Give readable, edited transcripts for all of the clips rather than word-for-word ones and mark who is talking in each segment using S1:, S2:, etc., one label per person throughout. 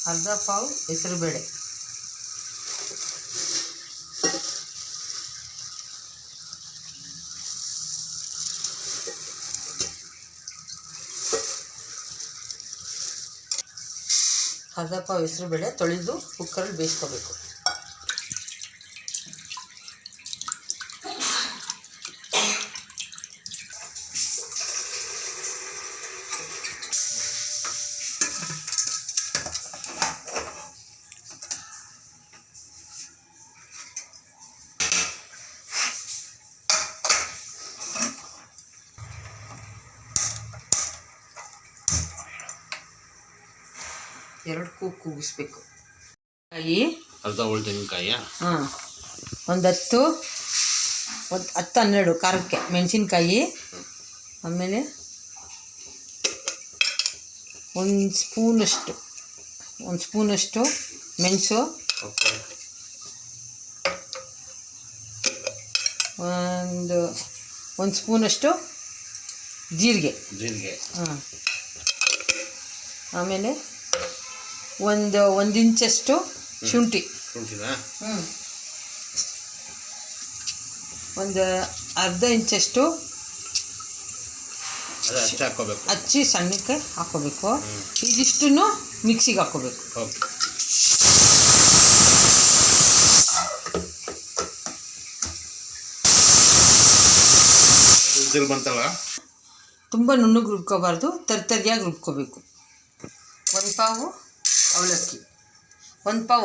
S1: ಅರ್ಧ ಪಾವು ಹೆಸರುಬೇಳೆ, ಅರ್ಧ ಪಾವು ಹೆಸರುಬೇಳೆ ತೊಳೆದು ಕುಕ್ಕರಲ್ಲಿ ಬೇಯಿಸ್ಕೋಬೇಕು. ಎರಡು ಕೂಗಿಸ್ಬೇಕು. ಕಾಯಿ
S2: ಅರ್ಧ ತೆಂಗಿನಕಾಯಿ,
S1: ಒಂದು 10-12 ಖಾರಕ್ಕೆ ಮೆಣಸಿನ್ಕಾಯಿ, ಆಮೇಲೆ ಒಂದು ಸ್ಪೂನಷ್ಟು ಮೆಣಸು, ಒಂದು ಸ್ಪೂನಷ್ಟು ಜೀರಿಗೆ, ಆಮೇಲೆ ಒಂದು ಇಂಚಷ್ಟು ಶುಂಠಿ, ಒಂದು ಅರ್ಧ ಇಂಚಷ್ಟು ಹಚ್ಚಿ ಸಣ್ಣಕ್ಕೆ ಹಾಕೋಬೇಕು. ಇದಿಷ್ಟನ್ನು ಮಿಕ್ಸಿಗೆ ಹಾಕೋಬೇಕು. ತುಂಬ ನುಣ್ಣಗೆ ರುಬ್ಕೋಬಾರ್ದು, ತರಿಯಾಗಿ ರುಬ್ಕೋಬೇಕು. ಒಂದು ಪಾವು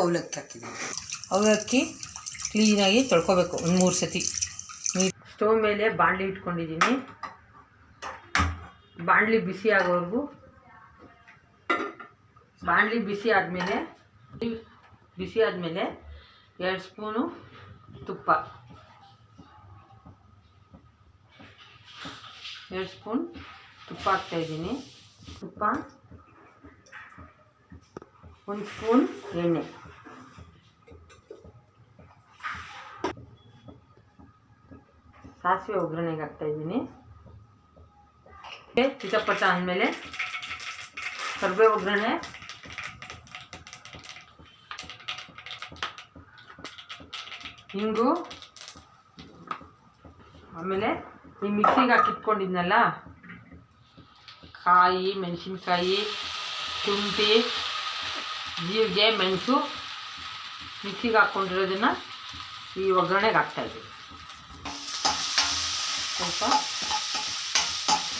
S1: ಅವಲಕ್ಕಿ ಹಾಕಿದ್ದೀನಿ. ಅವಲಕ್ಕಿ ಕ್ಲೀನಾಗಿ ತೊಳ್ಕೊಬೇಕು ಒಂದು 3 ಸತಿ. ಸ್ಟವ್ ಮೇಲೆ ಬಾಣಲಿ ಇಟ್ಕೊಂಡಿದ್ದೀನಿ. ಬಾಣಲಿ ಬಿಸಿ ಆಗೋವರೆಗೂ, ಬಾಣಲಿ ಬಿಸಿ ಆದಮೇಲೆ 2 ಸ್ಪೂನು ತುಪ್ಪ, 2 ಸ್ಪೂನ್ ತುಪ್ಪ ಹಾಕ್ತಾಯಿದ್ದೀನಿ. ತುಪ್ಪ, 1 ಸ್ಪೂನ್ ಎಣ್ಣೆ, ಸಾಸಿವೆ ಒಗ್ಗರಣೆಗೆ ಹಾಕ್ತಾಯಿದ್ದೀನಿ. ಚಿಟಪಟ ಅಂದಮೇಲೆ ಕರಿಬೇವು ಒಗ್ಗರಣೆ, ಹಿಂಗು, ಆಮೇಲೆ ಈ ಮಿಕ್ಸಿಗೆ ಹಾಕಿಟ್ಕೊಂಡಿದ್ನಲ್ಲ ಕಾಯಿ, ಮೆಣಸಿನ್ಕಾಯಿ, ಶುಂಠಿ, ಜೀರಿಗೆ, ಮೆಣಸು ಮಿಕ್ಸಿಗೆ ಹಾಕ್ಕೊಂಡಿರೋದನ್ನು ಈ ಒಗ್ಗರಣೆಗೆ ಹಾಕ್ತಾಯಿದ್ದೀವಿ. ಸ್ವಲ್ಪ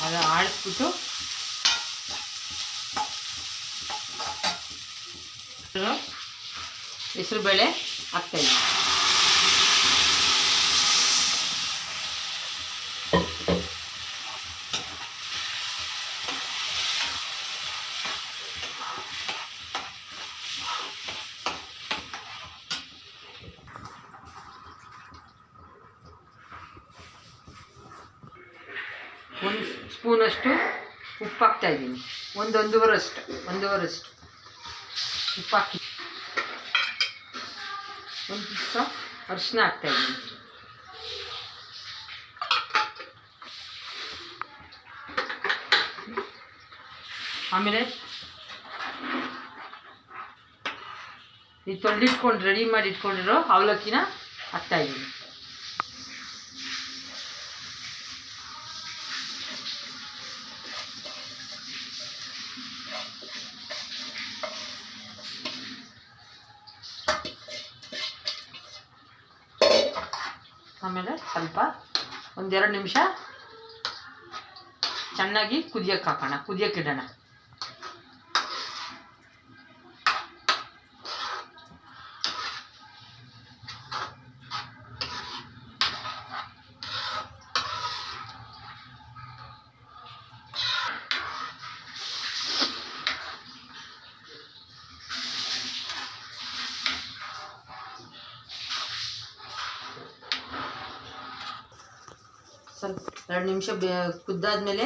S1: ಅದು ಆಡಿಸ್ಬಿಟ್ಟು ಹೆಸರುಬೇಳೆ ಹಾಕ್ತಾಯಿದ್ದೀವಿ. ಒಂದು ಸ್ಪೂನಷ್ಟು ಉಪ್ಪು ಹಾಕ್ತಾಯಿದ್ದೀನಿ. ಒಂದೂವರೆಷ್ಟು ಉಪ್ಪು ಹಾಕಿ, ಒಂದು ಸ್ವಲ್ಪ ಅರಿಶಿನ ಹಾಕ್ತಾಯಿದ್ದೀನಿ. ಆಮೇಲೆ ಈ ತೊಳೆದಿಟ್ಕೊಂಡು ರೆಡಿ ಮಾಡಿ ಇಟ್ಕೊಂಡಿರೋ ಅವಲಕ್ಕಿನ ಹಾಕ್ತಾಯಿದ್ದೀನಿ. ಆಮೇಲೆ ಸ್ವಲ್ಪ 1-2 ನಿಮಿಷ ಚೆನ್ನಾಗಿ ಕುದಿಯಕ್ಕಿಡೋಣ. ಸ್ವಲ್ಪ 2 ನಿಮಿಷ ಕುದ್ದಾದ್ಮೇಲೆ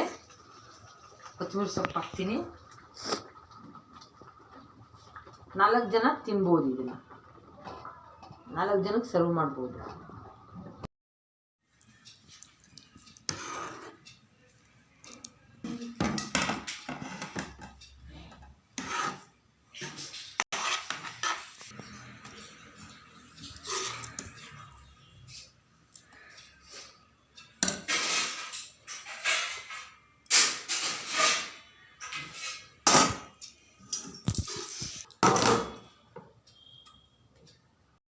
S1: ಕೊತ್ತಂಬರಿ ಸೊಪ್ಪು ಹಾಕ್ತೀನಿ. 4 ಜನ ತಿನ್ಬೋದು ಇದನ್ನು, 4 ಜನಕ್ಕೆ ಸರ್ವ್ ಮಾಡ್ಬೋದು.